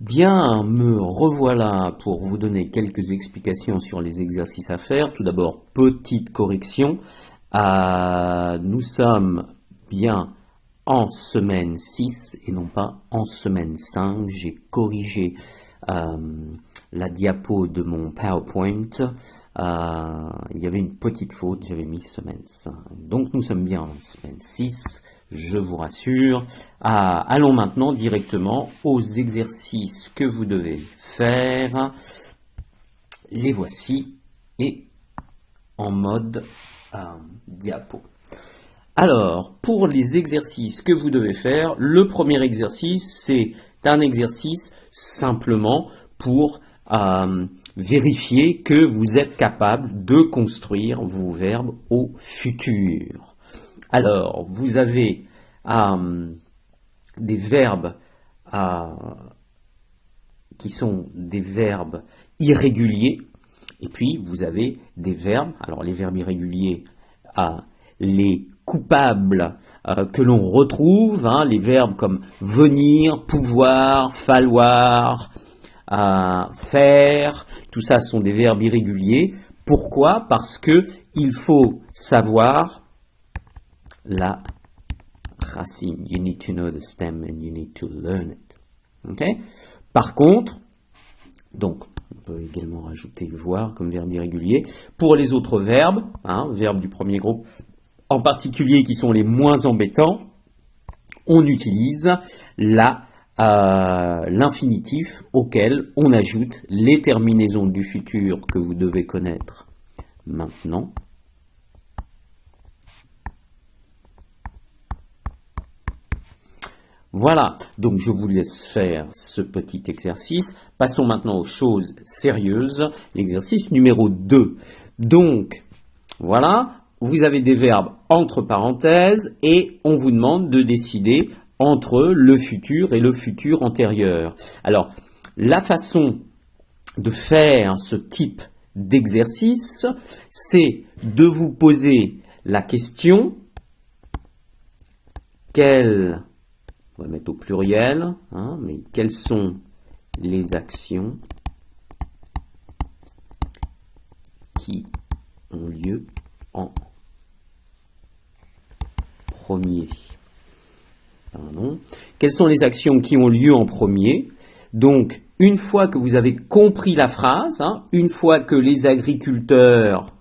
Bien, me revoilà pour vous donner quelques explications sur les exercices à faire. Tout d'abord, petite correction. Nous sommes bien en semaine 6 et non pas en semaine 5. J'ai corrigé la diapo de mon PowerPoint. Il y avait une petite faute, j'avais mis semaine 5. Donc nous sommes bien en semaine 6. Je vous rassure. Allons maintenant directement aux exercices que vous devez faire. Les voici et en mode diapo. Alors, pour les exercices que vous devez faire, le premier exercice, c'est un exercice simplement pour vérifier que vous êtes capable de construire vos verbes au futur. Alors, vous avez des verbes qui sont des verbes irréguliers, et puis vous avez des verbes, alors les verbes irréguliers, les coupables que l'on retrouve, les verbes comme venir, pouvoir, falloir, faire, tout ça sont des verbes irréguliers. Pourquoi? Parce que il faut savoir la racine. You need to know the stem and you need to learn it. Okay? Par contre, donc, on peut également rajouter voir comme verbe irrégulier. Pour les autres verbes, verbes du premier groupe, en particulier qui sont les moins embêtants, on utilise l'infinitif auquel on ajoute les terminaisons du futur que vous devez connaître maintenant. Voilà, donc je vous laisse faire ce petit exercice. Passons maintenant aux choses sérieuses. L'exercice numéro 2. Donc, voilà, vous avez des verbes entre parenthèses et on vous demande de décider entre le futur et le futur antérieur. Alors, la façon de faire ce type d'exercice, c'est de vous poser la question on va mettre au pluriel, mais quelles sont les actions qui ont lieu en premier? Quelles sont les actions qui ont lieu en premier? Donc, une fois que vous avez compris la phrase, une fois que les agriculteurs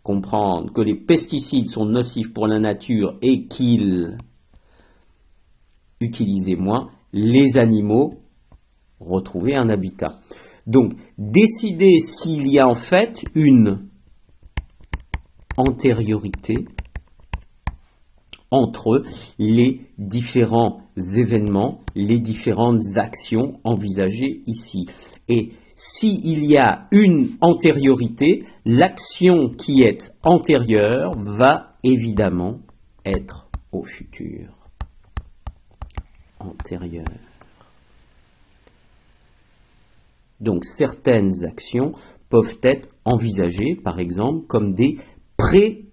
comprennent que les pesticides sont nocifs pour la nature et qu'ils utilisez moins, les animaux retrouver un habitat. Donc, décidez s'il y a en fait une antériorité entre les différents événements, les différentes actions envisagées ici. Et s'il y a une antériorité, l'action qui est antérieure va évidemment être au futur. Antérieure. Donc certaines actions peuvent être envisagées, par exemple, comme des prérequis.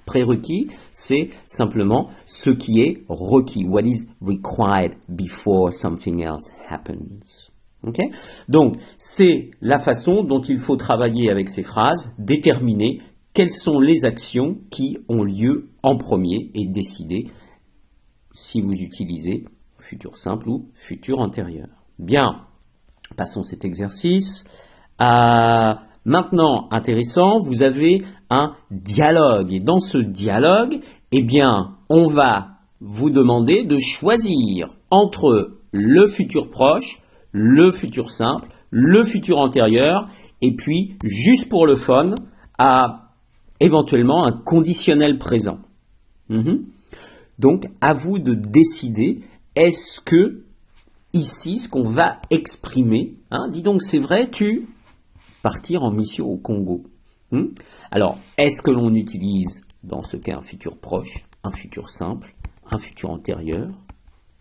Prérequis, c'est simplement ce qui est requis. What is required before something else happens. Okay? Donc c'est la façon dont il faut travailler avec ces phrases, déterminer quelles sont les actions qui ont lieu en premier et décider si vous utilisez futur simple ou futur antérieur. Bien, passons cet exercice. Maintenant, intéressant, vous avez un dialogue. Et dans ce dialogue, eh bien, on va vous demander de choisir entre le futur proche, le futur simple, le futur antérieur, et puis, juste pour le fun, éventuellement un conditionnel présent. Donc, à vous de décider, est-ce que, ici, ce qu'on va exprimer, dis donc, c'est vrai, tu partir en mission au Congo. Alors, est-ce que l'on utilise, dans ce cas, un futur proche, un futur simple, un futur antérieur,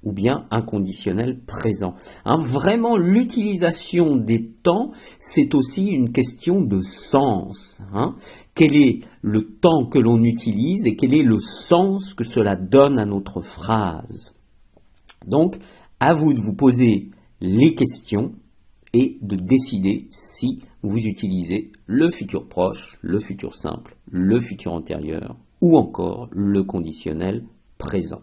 ou bien un conditionnel présent? Vraiment, l'utilisation des temps, c'est aussi une question de sens. Quel est le temps que l'on utilise et quel est le sens que cela donne à notre phrase? Donc, à vous de vous poser les questions et de décider si vous utilisez le futur proche, le futur simple, le futur antérieur ou encore le conditionnel présent.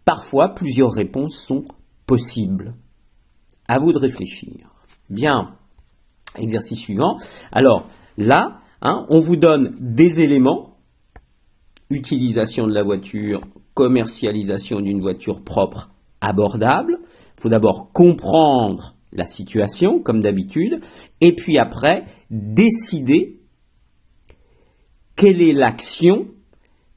Parfois, plusieurs réponses sont possibles. À vous de réfléchir. Bien, exercice suivant. Alors là, on vous donne des éléments. Utilisation de la voiture, commercialisation d'une voiture propre, abordable. Il faut d'abord comprendre la situation, comme d'habitude, et puis après, décider quelle est l'action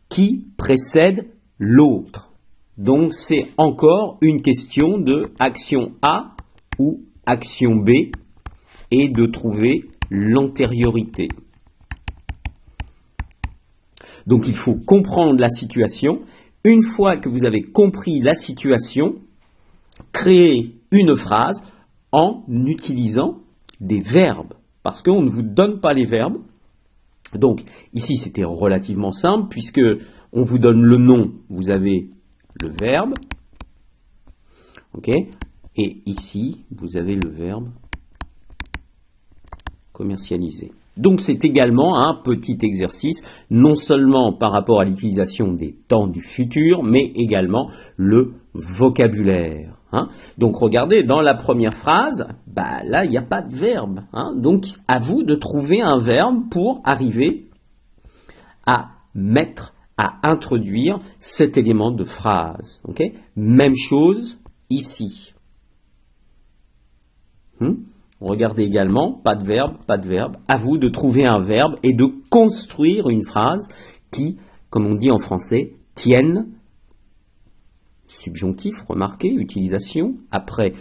qui précède l'autre. Donc, c'est encore une question de action A ou action B et de trouver l'antériorité. Donc, il faut comprendre la situation. Une fois que vous avez compris la situation, créer une phrase en utilisant des verbes, parce qu'on ne vous donne pas les verbes. Donc ici c'était relativement simple, puisque on vous donne le nom, vous avez le verbe, ok, et ici vous avez le verbe commercialiser. Donc c'est également un petit exercice, non seulement par rapport à l'utilisation des temps du futur, mais également le vocabulaire. Donc regardez, dans la première phrase, là il n'y a pas de verbe. Donc à vous de trouver un verbe pour arriver à introduire cet élément de phrase. Okay? Même chose ici. Regardez également, pas de verbe. À vous de trouver un verbe et de construire une phrase qui, comme on dit en français, tienne. Subjonctif, remarquez, utilisation. Après,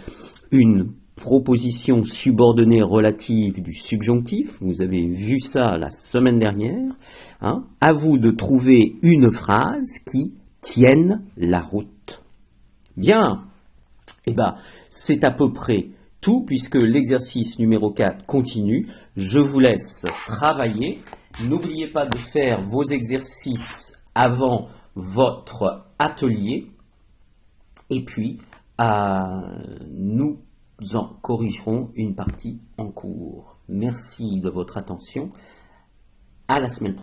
une proposition subordonnée relative du subjonctif. Vous avez vu ça la semaine dernière. À vous de trouver une phrase qui tienne la route. Bien. C'est à peu près tout, puisque l'exercice numéro 4 continue. Je vous laisse travailler. N'oubliez pas de faire vos exercices avant votre atelier. Et puis, nous en corrigerons une partie en cours. Merci de votre attention. À la semaine prochaine.